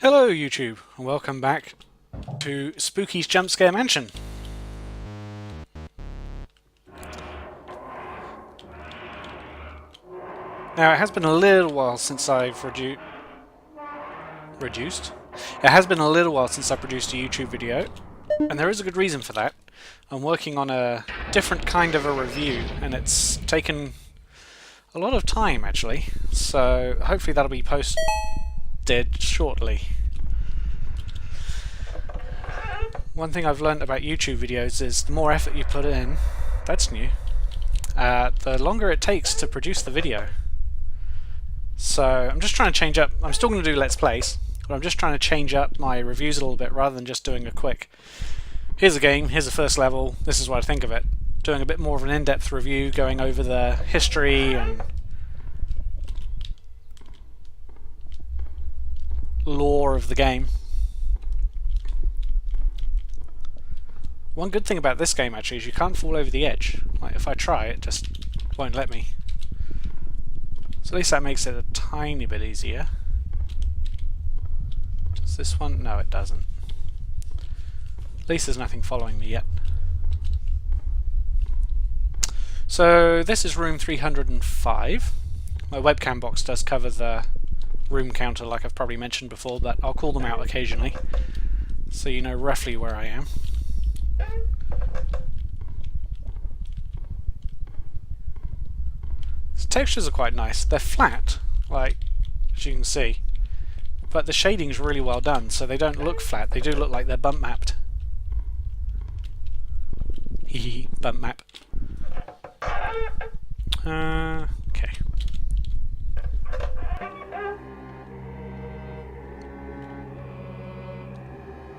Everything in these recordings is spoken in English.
Hello YouTube, and welcome back to Spooky's Jump Scare Mansion. Now it has been a little while since I've reduced? It has been a little while since I produced a YouTube video, and there is a good reason for that. I'm working on a different kind of a review, and it's taken a lot of time actually, so hopefully that'll be posted shortly. One thing I've learned about YouTube videos is the more effort you put in, that's new, the longer it takes to produce the video. So I'm just trying to change up. I'm still going to do Let's Plays, but I'm just trying to change up my reviews a little bit rather than just doing a quick, here's a game, here's the first level, this is what I think of it. Doing a bit more of an in-depth review, going over the history and lore of the game. One good thing about this game actually is you can't fall over the edge. Like if I try, it just won't let me. So at least that makes it a tiny bit easier. Does this one? No, it doesn't. At least there's nothing following me yet. So this is room 305. My webcam box does cover the room counter like I've probably mentioned before, but I'll call them out occasionally so you know roughly where I am. The textures are quite nice. They're flat, like as you can see, but the shading's really well done, so they don't look flat. They do look like they're bump mapped. Hehe, bump map. Okay.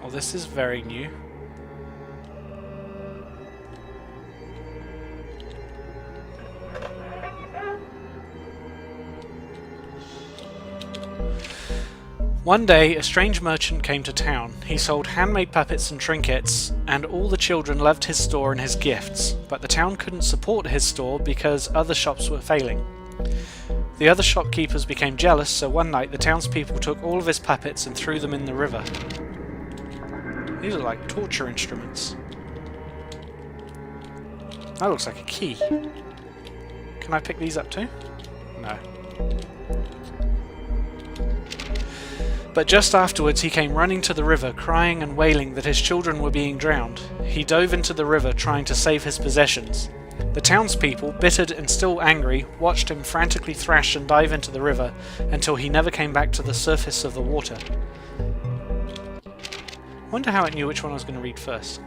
Well, this is very new. One day, a strange merchant came to town. He sold handmade puppets and trinkets, and all the children loved his store and his gifts, but the town couldn't support his store because other shops were failing. The other shopkeepers became jealous, so one night the townspeople took all of his puppets and threw them in the river. These are like torture instruments. That looks like a key. Can I pick these up too? No. But just afterwards he came running to the river, crying and wailing that his children were being drowned. He dove into the river, trying to save his possessions. The townspeople, bittered and still angry, watched him frantically thrash and dive into the river until he never came back to the surface of the water. Wonder how it knew which one I was going to read first.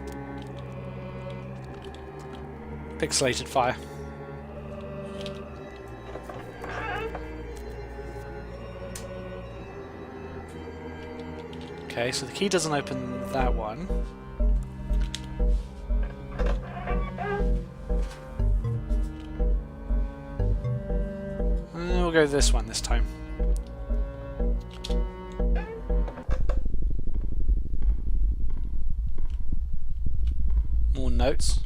Pixelated fire. Okay, so the key doesn't open that one. We'll go this one this time. More notes.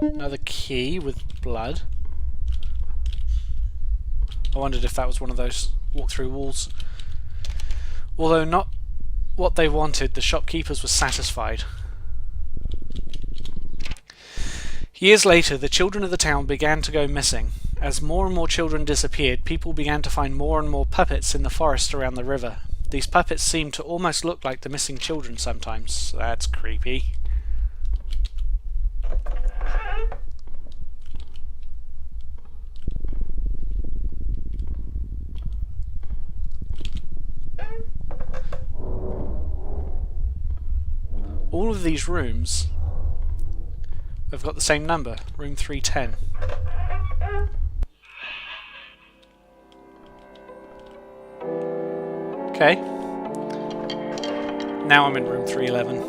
Another key with blood. I wondered if that was one of those walk-through walls. Although not what they wanted, the shopkeepers were satisfied. Years later, the children of the town began to go missing. As more and more children disappeared, people began to find more and more puppets in the forest around the river. These puppets seemed to almost look like the missing children sometimes. That's creepy. All of these rooms have got the same number, room 310. Okay. Now I'm in room 311.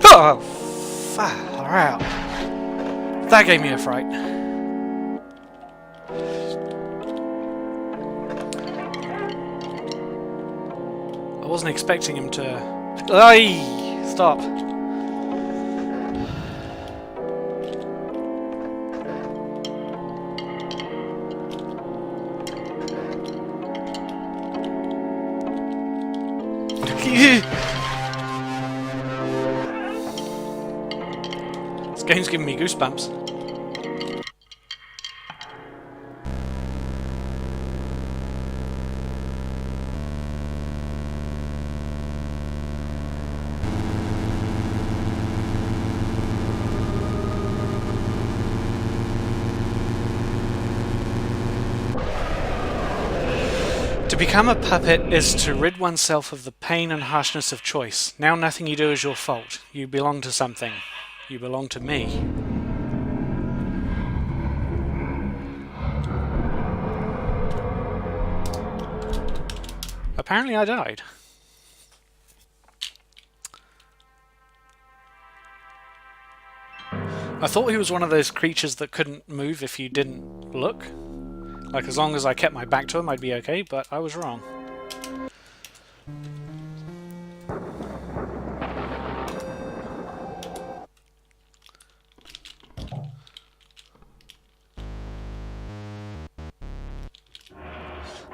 Oh, far out. That gave me a fright. I wasn't expecting him to... Aye! Stop. This game's giving me goosebumps. To become a puppet is to rid oneself of the pain and harshness of choice. Now nothing you do is your fault. You belong to something. You belong to me. Apparently I died. I thought he was one of those creatures that couldn't move if you didn't look. Like, as long as I kept my back to him, I'd be okay, but I was wrong.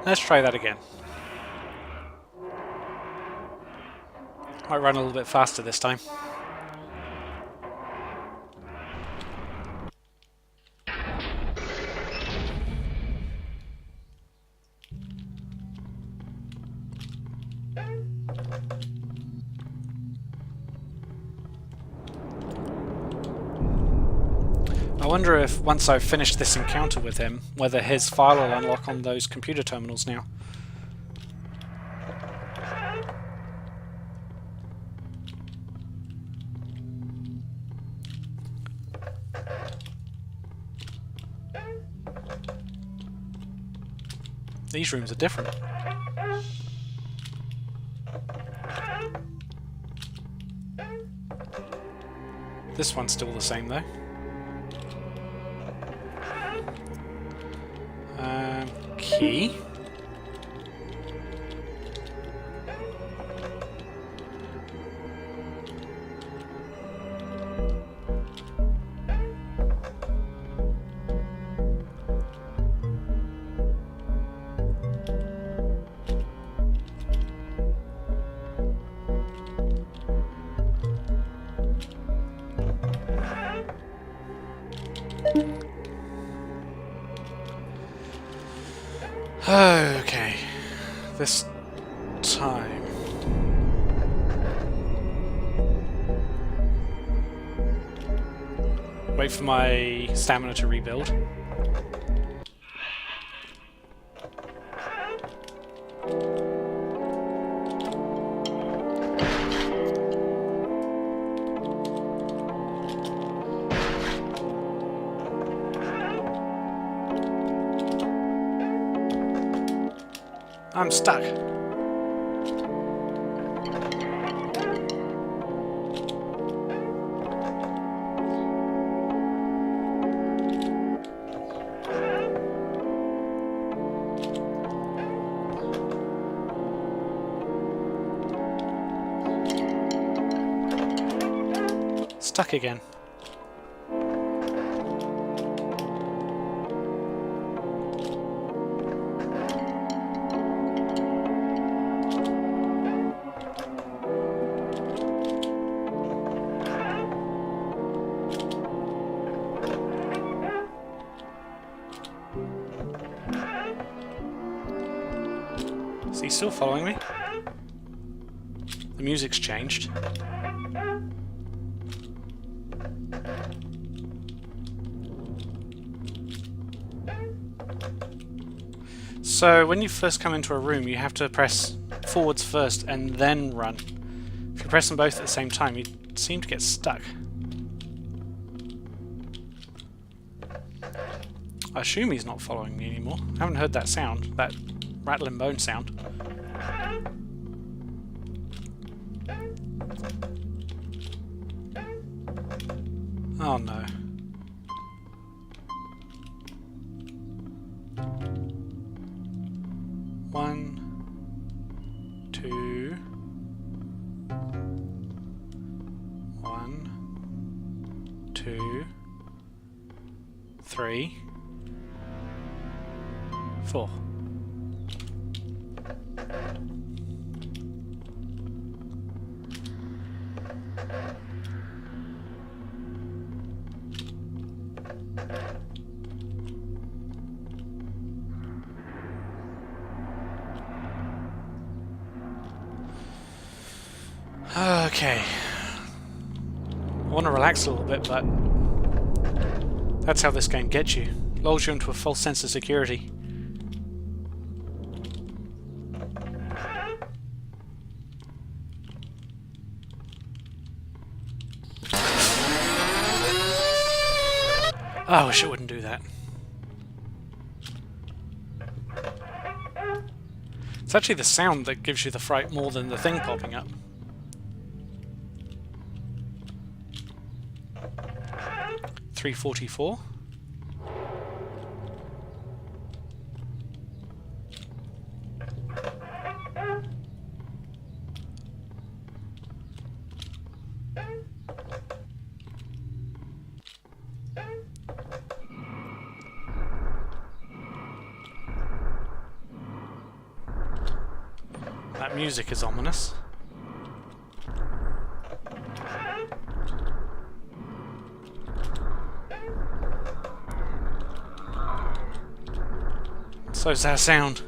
Let's try that again. Might run a little bit faster this time. I wonder if, once I've finished this encounter with him, whether his file will unlock on those computer terminals now. These rooms are different. This one's still the same though. Key. Okay, this time. Wait for my stamina to rebuild. I'm stuck. Stuck again. Is he still following me? The music's changed. So when you first come into a room, you have to press forwards first and then run. If you press them both at the same time, you seem to get stuck. I assume he's not following me anymore. I haven't heard that sound, that rattling bone sound. Oh no. One, two, one, two, three, four. Okay. I want to relax a little bit, but that's how this game gets you. Lulls you into a false sense of security. Oh, I wish it wouldn't do that. It's actually the sound that gives you the fright more than the thing popping up. $3.44. That music is ominous. So's that sound.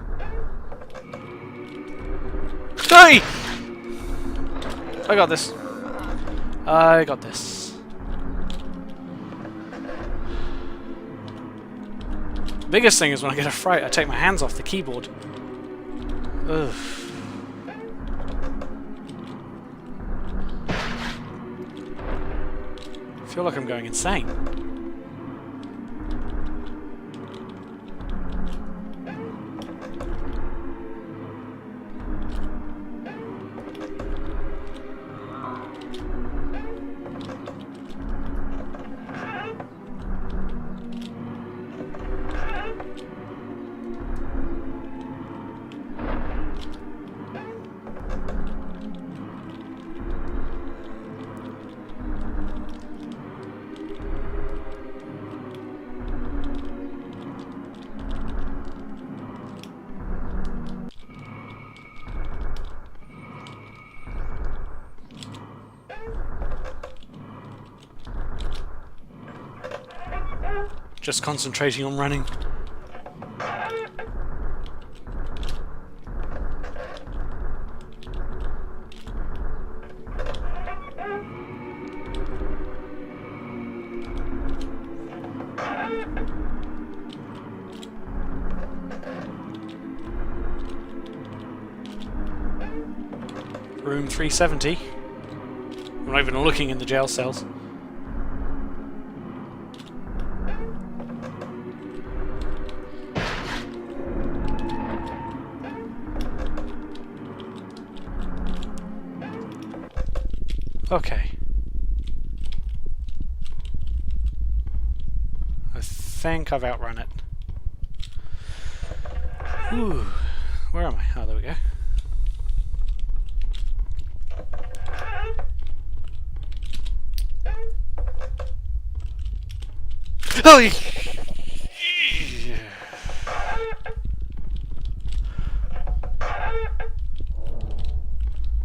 Hey! I got this. I got this. Biggest thing is when I get a fright, I take my hands off the keyboard. Ugh. I feel like I'm going insane. Just concentrating on running. Room 370. I'm not even looking in the jail cells. Okay. I think I've outrun it. Ooh. Where am I? Oh, there we go. Oh!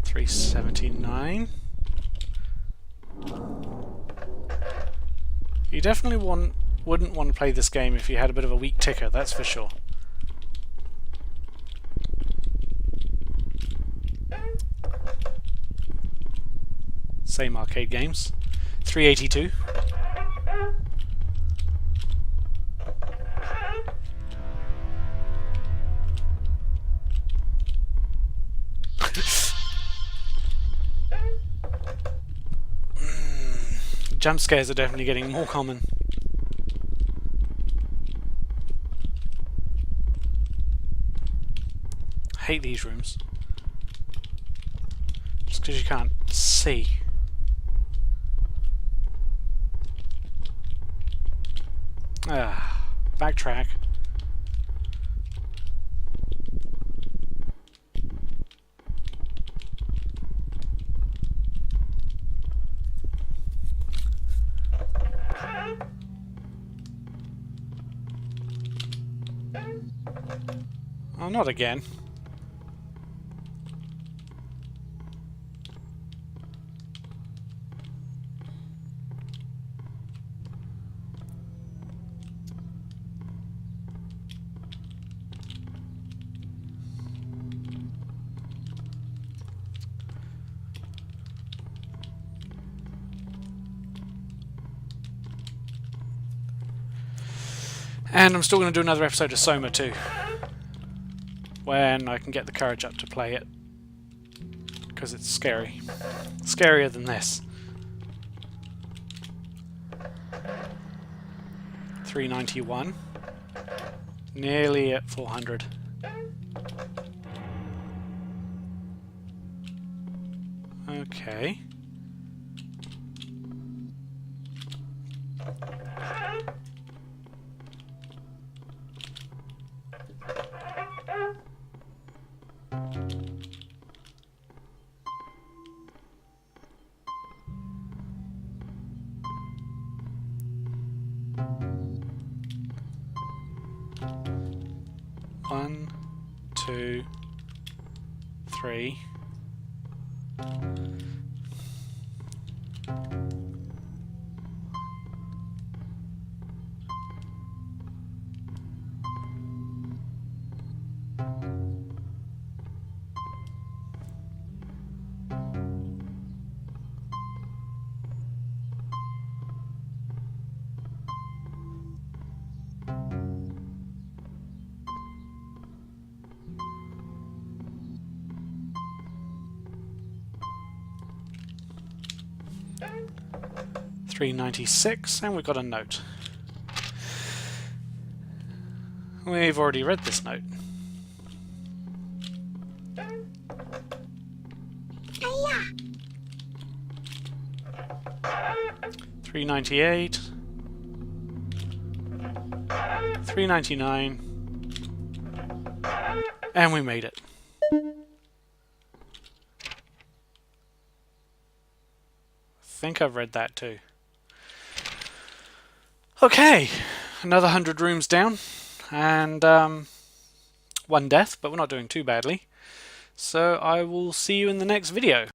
379. You definitely wouldn't want to play this game if you had a bit of a weak ticker, that's for sure. Same arcade games. 382. Jump scares are definitely getting more common. I hate these rooms. Just because you can't see. Ah, backtrack. Oh, not again. And I'm still going to do another episode of Soma too, when I can get the courage up to play it, because it's scary. Scarier than this. 391. Nearly at 400. Okay. One, two, three. $3.96, and we've got a note. We've already read this note. $3.98, $3.99, and we made it. I think I've read that too. Okay, another 100 rooms down, and one death, but we're not doing too badly. So I will see you in the next video.